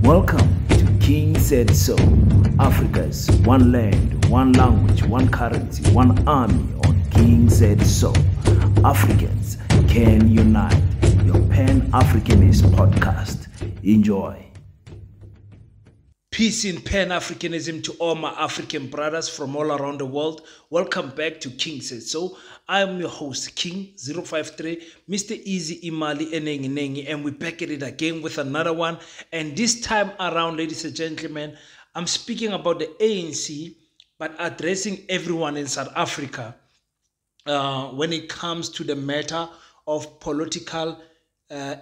Welcome to King Said So, Africa's one land, one language, one currency, one army on King Said So. Africans can unite. Your Pan-Africanist podcast. Enjoy. Peace in Pan-Africanism to all my African brothers from all around the world. Welcome back to King Said So. I'm your host, King053, Mr. Easy Imali Enengi, and we're back at it again with another one. And this time around, ladies and gentlemen, I'm speaking about the ANC, but addressing everyone in South Africa when it comes to the matter of political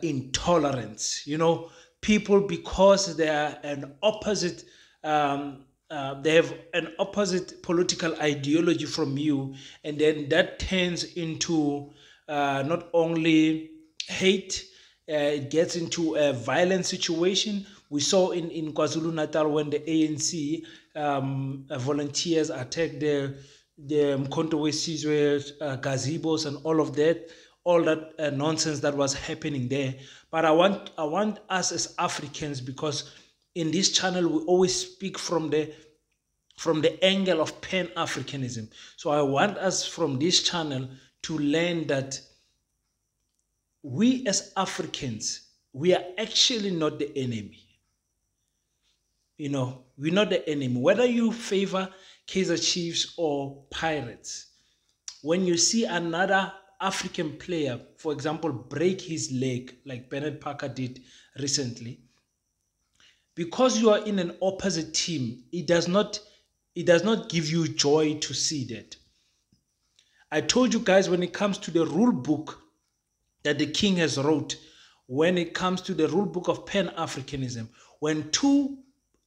intolerance. You know, people, because they are an opposite they have an opposite political ideology from you, and then that turns into not only hate, it gets into a violent situation. We saw in KwaZulu-Natal when the ANC volunteers attacked the Mkhonto Wesizwe gazebos and all that nonsense that was happening there. But I want us as Africans, because in this channel we always speak from the angle of Pan-Africanism. So I want us from this channel to learn that we as Africans, we are actually not the enemy. You know, we're not the enemy. Whether you favor Kaizer Chiefs or Pirates, when you see another African player, for example, break his leg like Bernard Parker did recently, because you are in an opposite team, it does not give you joy to see that. I told you guys, when it comes to the rule book that the king has wrote, when it comes to the rule book of Pan-Africanism, when two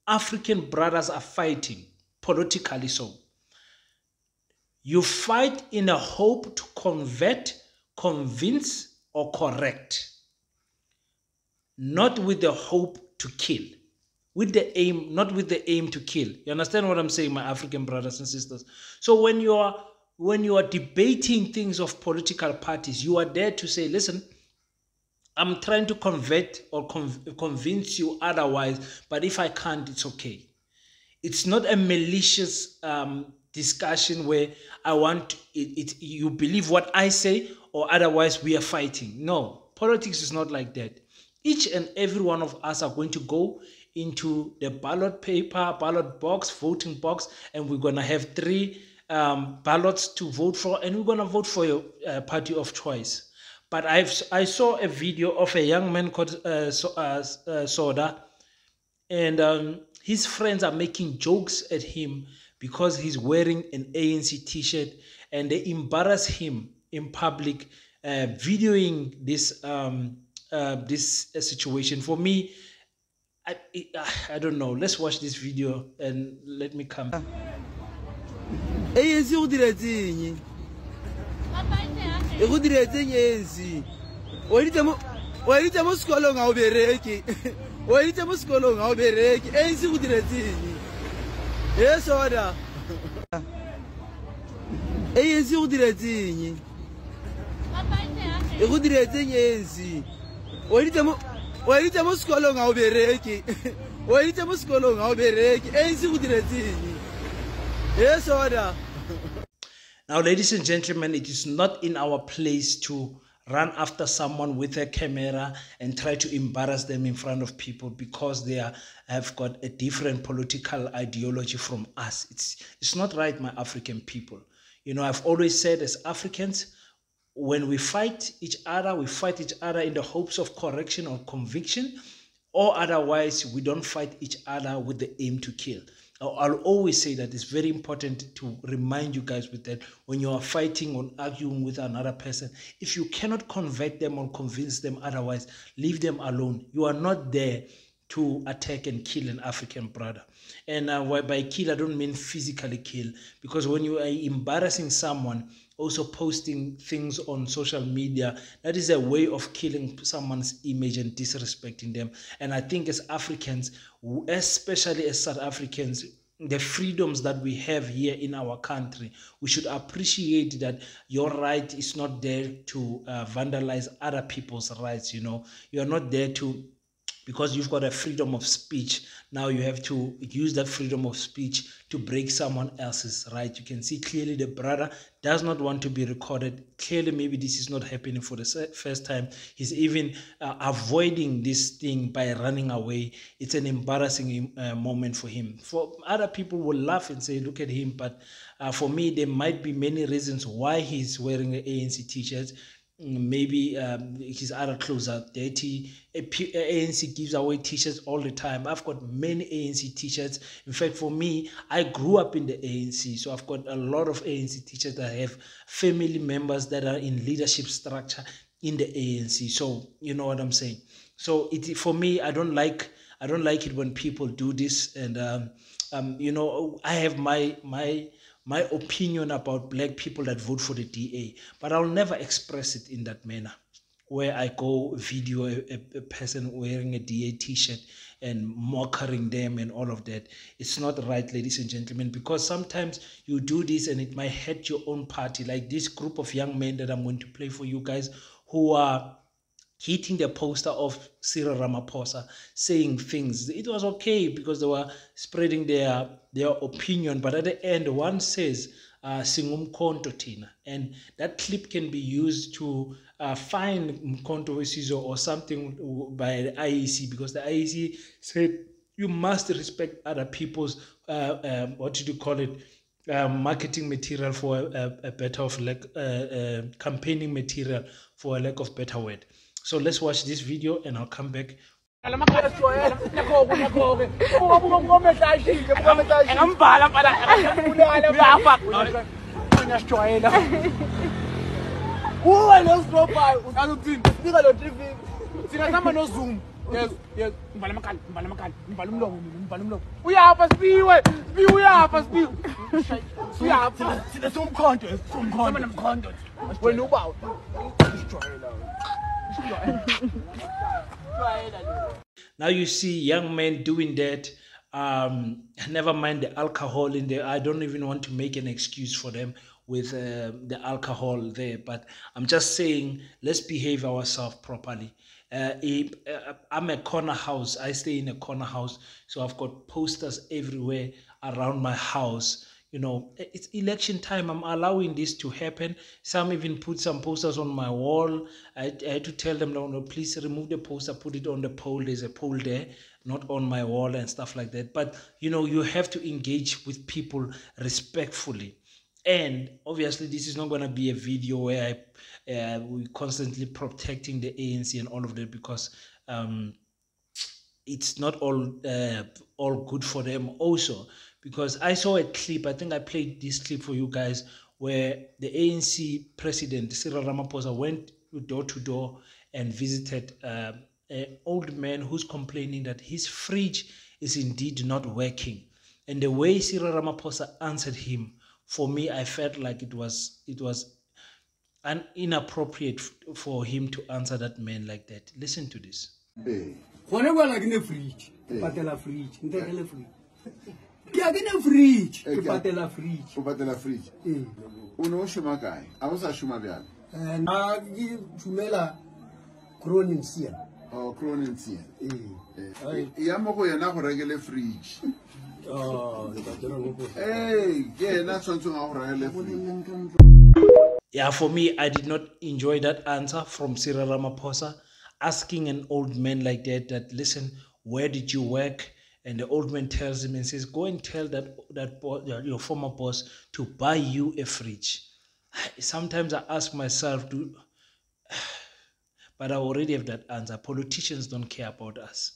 African brothers are fighting, politically so, you fight in a hope to convert, convince, or correct, not with the hope to kill. With the aim, not with the aim to kill. You understand what I'm saying, my African brothers and sisters? So when you are debating things of political parties, you are there to say, listen, I'm trying to convert or convince you otherwise, but if I can't, it's okay. It's not a malicious discussion where I want you believe what I say or otherwise we are fighting. No, politics is not like that. Each and every one of us are going to go into the ballot paper, ballot box, voting box, and we're going to have 3 ballots to vote for, and we're going to vote for your party of choice. But I saw a video of a young man called Soda, and his friends are making jokes at him because he's wearing an ANC t-shirt, and they embarrass him in public, videoing this situation. For me, I don't know. Let's watch this video and let me come. ANC o diretseng. E go diretseng ANC. O editse mo sekolong ga o bereke. O editse mo sekolong ga o bereke. ANC go diretseng. Yes order. ANC go diretseng. E go diretseng ANC. O editse mo sekolong ga o bereke. O editse mo sekolong ga o bereke. ANC go diretseng. Yes order. Now, ladies and gentlemen, it is not in our place to run after someone with a camera and try to embarrass them in front of people because they have got a different political ideology from us. It's not right, my African people. You know, I've always said, as Africans, when we fight each other in the hopes of correction or conviction, or otherwise we don't fight each other with the aim to kill. I'll always say that it's very important to remind you guys with that when you are fighting or arguing with another person, if you cannot convert them or convince them otherwise, leave them alone. You are not there to attack and kill an African brother. And by kill, I don't mean physically kill, because when you are embarrassing someone, also posting things on social media, that is a way of killing someone's image and disrespecting them. And I think as Africans, especially as South Africans, the freedoms that we have here in our country, we should appreciate that your right is not there to vandalize other people's rights. You know, you are not there to because you've got a freedom of speech. Now you have to use that freedom of speech to break someone else's right. You can see clearly the brother does not want to be recorded. Clearly, maybe this is not happening for the first time. He's even avoiding this thing by running away. It's an embarrassing moment for him. For other people will laugh and say, look at him. But for me, there might be many reasons why he's wearing an ANC t-shirt. Maybe his other clothes are dirty. ANC gives away t-shirts all the time. I've got many ANC t-shirts. In fact, for me, I grew up in the ANC, so I've got a lot of ANC t-shirts. I have family members that are in leadership structure in the ANC. So you know what I'm saying. So for me, I don't like it when people do this. And you know, I have my opinion about black people that vote for the DA, but I'll never express it in that manner, where I go video a person wearing a DA t-shirt and mocking them and all of that. It's not right, ladies and gentlemen, because sometimes you do this and it might hurt your own party. Like this group of young men that I'm going to play for you guys, who are hitting the poster of Cyril Ramaphosa, saying things. It was okay because they were spreading their opinion, but at the end, one says, Singum Konto Tina. And that clip can be used to find Mkonto Wesizo or something by the IEC, because the IEC said you must respect other people's, what did you call it, marketing material for a better of campaigning material for a lack of better word. So let's watch this video and I'll come back. Yes, yes. Mbala makali. Mbala umlomo. Uyapha sibiwe. Uyapha sibiwe. Uyapha. Sina somkhonto, somkhonto. Wena ubawo. Now you see young men doing that. Never mind the alcohol in there. I don't even want to make an excuse for them with the alcohol there, but I'm just saying, let's behave ourselves properly. I'm a corner house. I stay in a corner house, so I've got posters everywhere around my house. You know, it's election time. I'm allowing this to happen. Some even put some posters on my wall. I had to tell them, no, please remove the poster, put it on the pole. There's a pole there, not on my wall and stuff like that. But, you know, you have to engage with people respectfully. And obviously, this is not going to be a video where we're constantly protecting the ANC and all of that, because it's not all good for them also. Because I saw a clip, I think I played this clip for you guys, where the ANC president, Cyril Ramaphosa, went door to door and visited an old man who's complaining that his fridge is indeed not working. And the way Cyril Ramaphosa answered him, for me, I felt like it was inappropriate for him to answer that man like that. Listen to this. Whenever like in the fridge, patela fridge, fridge, patela fridge. Patela fridge. Uno shuma kai. Awusa shuma bian. And shumela cronin sia. Oh, cronin sia. Yamoko yana go regele fridge. Hey, yeah, that's something I Yeah, for me, I did not enjoy that answer from Cyril Ramaphosa, asking an old man like that, listen, where did you work? And the old man tells him and says, go and tell your former boss to buy you a fridge. Sometimes I ask myself, but I already have that answer. Politicians don't care about us.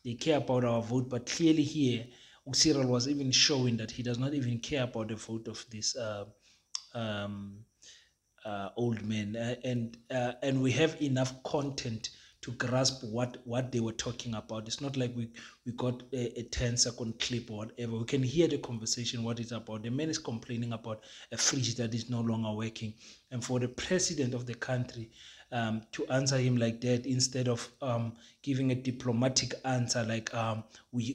They care about our vote, but clearly here, Cyril was even showing that he does not even care about the vote of this old man. And we have enough content to grasp what they were talking about. It's not like we got a 10-second clip or whatever. We can hear the conversation, what it's about. The man is complaining about a fridge that is no longer working. And for the president of the country to answer him like that, instead of giving a diplomatic answer like after we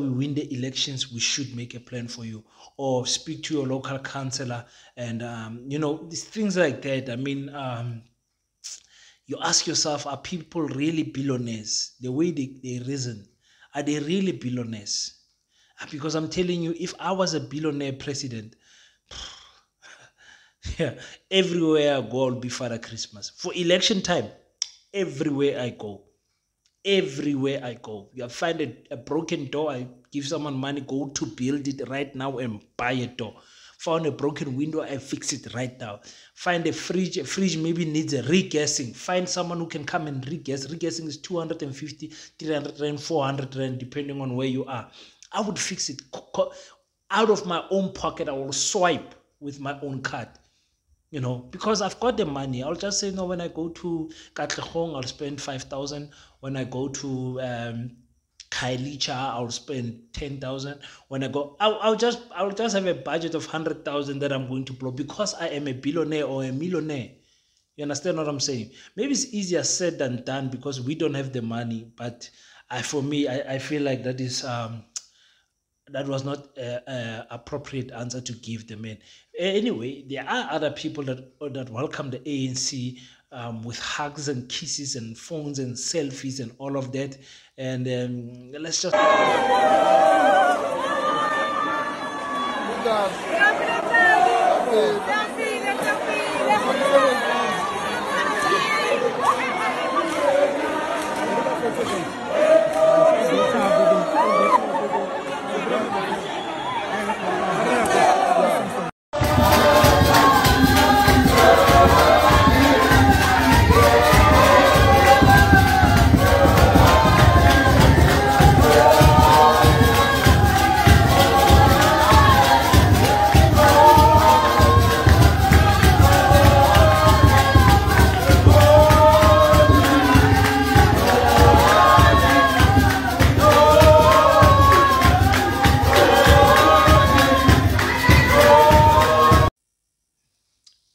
win the elections, we should make a plan for you, or speak to your local councillor, and you know, these things like that. I mean, You ask yourself, are people really billionaires? The way they reason, are they really billionaires? Because I'm telling you, if I was a billionaire president, yeah, everywhere I go, I'll be Father Christmas. For election time, everywhere I go, you find a broken door, I give someone money, go to build it right now and buy a door. Found a broken window, I fix it right now. Find a fridge maybe needs a regassing. Find someone who can come and regas. Regassing is 250, 300 rand, 400 rand, depending on where you are. I would fix it out of my own pocket. I will swipe with my own card. Because I've got the money. I'll just say, no, when I go to Katlehong, I'll spend 5,000. When I go to Kailicha, I'll spend 10,000. When I go, I'll just have a budget of 100,000 that I'm going to blow because I am a billionaire or a millionaire. You understand what I'm saying? Maybe it's easier said than done because we don't have the money. But for me, I feel like that is that was not an appropriate answer to give the men. Anyway, there are other people that welcome the ANC with hugs and kisses and phones and selfies and all of that. And let's just...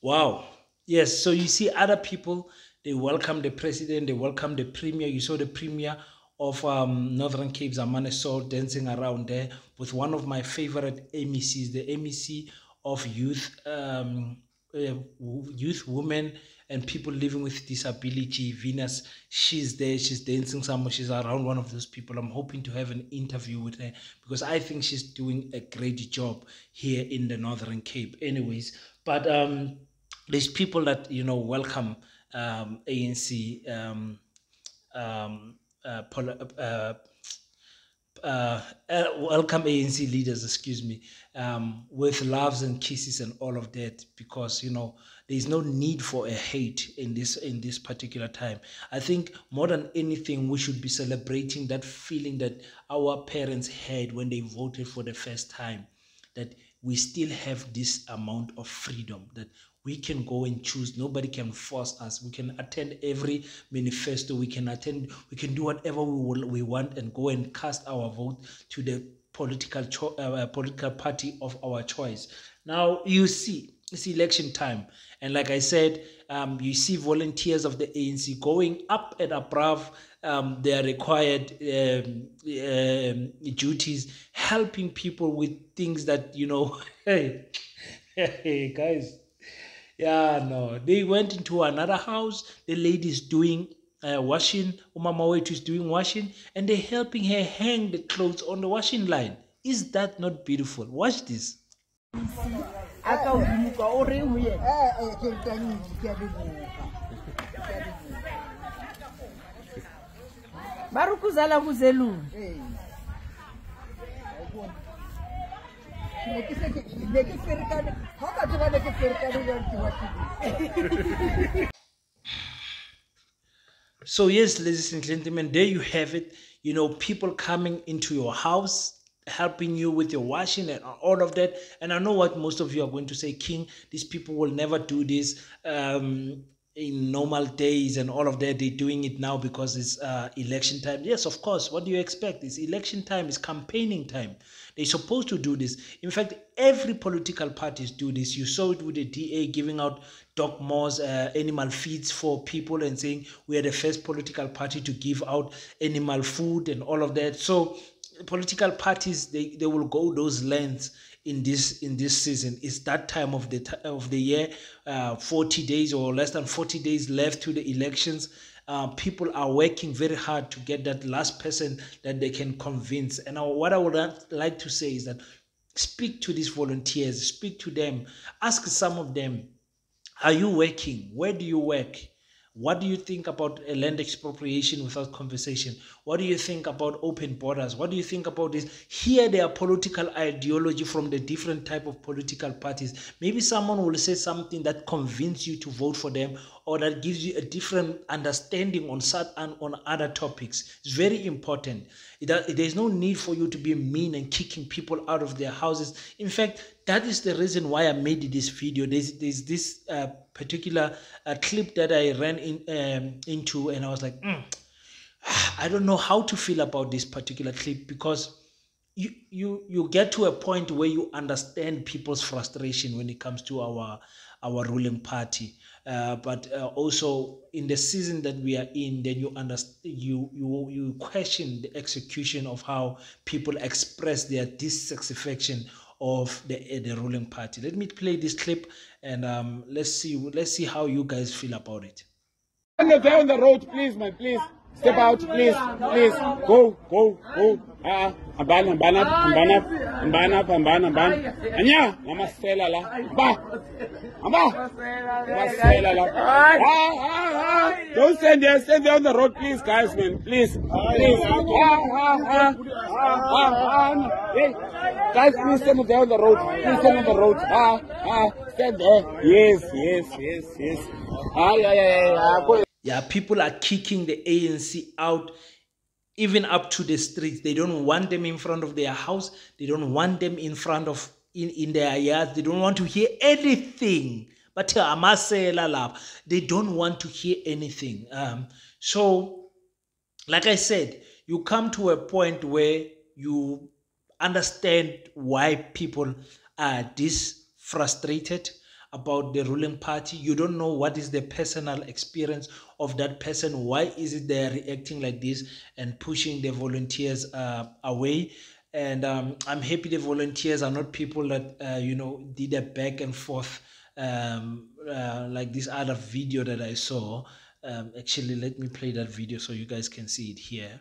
Wow. Yes. So you see other people, they welcome the president, they welcome the premier. You saw the premier of Northern Cape, Zamane Soul, dancing around there with one of my favorite MECs, the MEC of youth, women, and people living with disability. Venus, she's there, she's dancing somewhere, she's around one of those people. I'm hoping to have an interview with her because I think she's doing a great job here in the Northern Cape. Anyways, but there's people that welcome ANC welcome ANC leaders, excuse me, with loves and kisses and all of that, because there's no need for a hate in this particular time. I think more than anything, we should be celebrating that feeling that our parents had when they voted for the first time, that we still have this amount of freedom, that we can go and choose. Nobody can force us. We can attend every manifesto. We can do whatever we want and go and cast our vote to the political party of our choice. Now, you see, it's election time. And like I said, you see volunteers of the ANC going up and above their required duties, helping people with things that, hey, guys. Yeah, no. They went into another house. The lady's doing washing. Umama Wetu is doing washing. And they're helping her hang the clothes on the washing line. Is that not beautiful? Watch this. So yes, ladies and gentlemen, there you have it. People coming into your house, helping you with your washing and all of that. And I know what most of you are going to say, King, these people will never do this in normal days and all of that. They're doing it now because it's election time. Yes, of course. What do you expect? It's election time. It's campaigning time. They're supposed to do this. In fact, every political parties do this. You saw it with the DA giving out dog moors, animal feeds for people and saying we are the first political party to give out animal food and all of that. So political parties, they will go those lengths in this season. It's that time of the year, 40 days or less than 40 days left to the elections. People are working very hard to get that last person that they can convince. And what I would like to say is that speak to these volunteers, speak to them, ask some of them, are you working? Where do you work? What do you think about a land expropriation without conversation? What do you think about open borders? What do you think about this? Hear their political ideology from the different type of political parties. Maybe someone will say something that convinces you to vote for them, or that gives you a different understanding on other topics. It's very important. There's no need for you to be mean and kicking people out of their houses. In fact, that is the reason why I made this video. There's this particular clip that I ran into, and I was like, I don't know how to feel about this particular clip, because you get to a point where you understand people's frustration when it comes to our ruling party, but also in the season that we are in, then you understand, you question the execution of how people express their dissatisfaction of the ruling party. Let me play this clip, and let's see how you guys feel about it. When you're there on the road, please, man, please. Step out, please, please. Go. Ambana. Anya, namasela la. Amba. Namasela la. Don't stand there on the road, please, guys, man, please. Please. Hey, guys, please stand there on the road. Please stand on the road. Stand there. Yes. Yeah, people are kicking the ANC out, even up to the streets. They don't want them in front of their house. They don't want them in front of in their yards. They don't want to hear anything. But they don't want to hear anything. So, like I said, you come to a point where you understand why people are this frustrated about the ruling party. You don't know what is the personal experience of that person. Why is it they're reacting like this and pushing the volunteers away? And I'm happy the volunteers are not people that did a back and forth like this other video that I saw. Actually, let me play that video so you guys can see it here.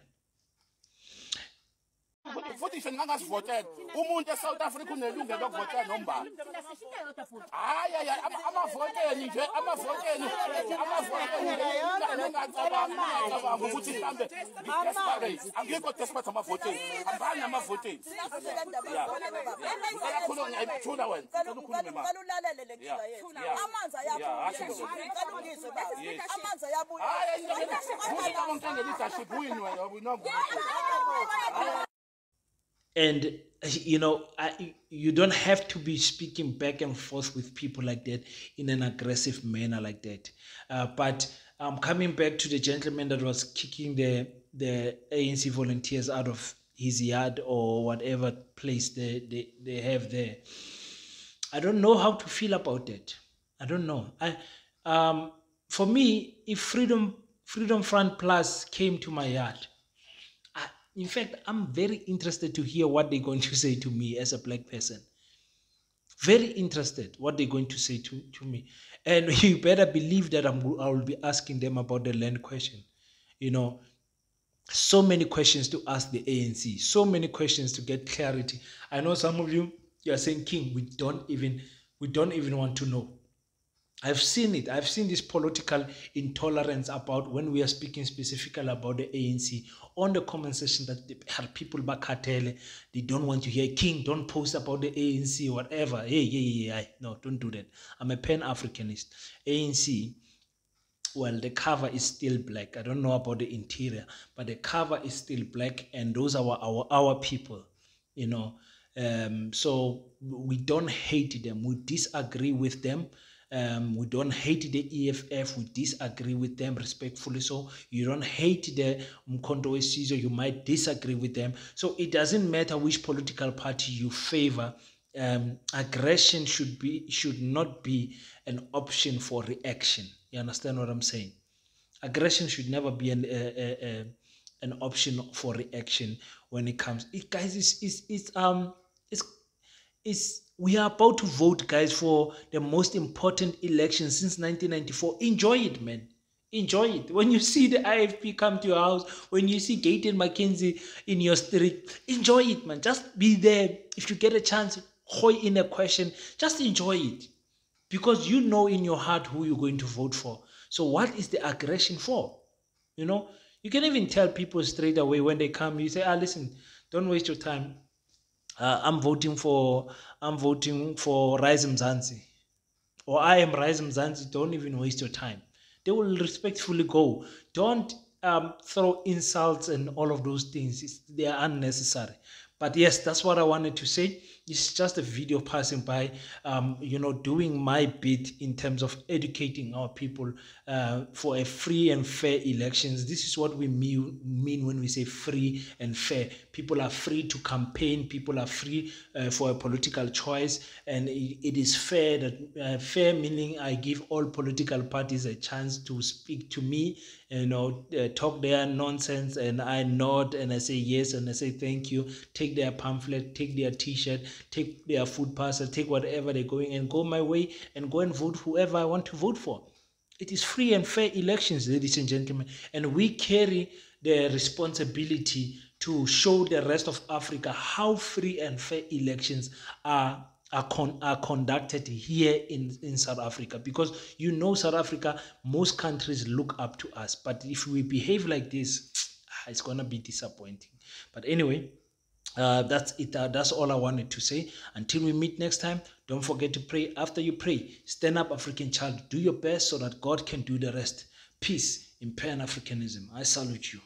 Futhi nje ngingazivotela umuntu eSouth Africa unelungelo lokuvotela nombala. Hayi amavoteni nje amavoteni ngicabanga ukuthi mhlambe angikho desperate amavoteni ambani amavoteni. Ngiyakho ngiyayithula wena ukukhuluma mama. Ulalele le nkinga yethu. Amanzi ayabuya. Kalungise basi. Amanzi ayabuya. Hayi ngiyabona leadership wini wena. And you don't have to be speaking back and forth with people like that in an aggressive manner like that. But coming back to the gentleman that was kicking the ANC volunteers out of his yard or whatever place they have there, I don't know how to feel about that. I don't know. For me, if Freedom Front Plus came to my yard, in fact, I'm very interested to hear what they're going to say to me as a black person. Very interested what they're going to say to me. And you better believe that I will be asking them about the land question. So many questions to ask the ANC. So many questions to get clarity. I know some of you are saying, King, we don't even want to know. I've seen it. I've seen this political intolerance about when we are speaking specifically about the ANC on the comment section that people back cartel, they don't want to hear King, don't post about the ANC or whatever. Hey, no, don't do that. I'm a Pan-Africanist. ANC, well, the cover is still black. I don't know about the interior, but the cover is still black, and those are our people, so we don't hate them. We disagree with them. We don't hate the EFF. We disagree with them respectfully. So you don't hate the Mkhonto Wesizwe. You might disagree with them. So it doesn't matter which political party you favor. Aggression should not be an option for reaction. You understand what I'm saying? Aggression should never be an option for reaction when it comes. Guys, is we are about to vote, guys, for the most important election since 1994. Enjoy it, man. Enjoy it. When you see the IFP come to your house, when you see Gayton McKenzie in your street, enjoy it, man. Just be there. If you get a chance, hoy in a question, just enjoy it. Because you know in your heart who you're going to vote for. So what is the aggression for? You know, you can even tell people straight away when they come, you say, listen, don't waste your time. I'm voting for Rise Mzansi, or I am Rise Mzansi. Don't even waste your time. They will respectfully go. Don't throw insults and all of those things. They are unnecessary. But yes, that's what I wanted to say. It's just a video passing by, doing my bit in terms of educating our people for a free and fair elections. This is what we mean when we say free and fair. People are free to campaign. People are free for a political choice. And it is fair, that fair meaning I give all political parties a chance to speak to me, talk their nonsense, and I nod and I say yes and I say thank you, take their pamphlet, take their t-shirt, take their food parcel, take whatever they're going, and go my way and go and vote whoever I want to vote for. It is free and fair elections, ladies and gentlemen, and we carry the responsibility to show the rest of Africa how free and fair elections are conducted here in South Africa. Because South Africa, most countries look up to us, but if we behave like this, it's gonna be disappointing. But anyway, that's it. That's all I wanted to say. Until we meet next time, don't forget to pray. After you pray, stand up, African child. Do your best so that God can do the rest. Peace in Pan-Africanism. I salute you.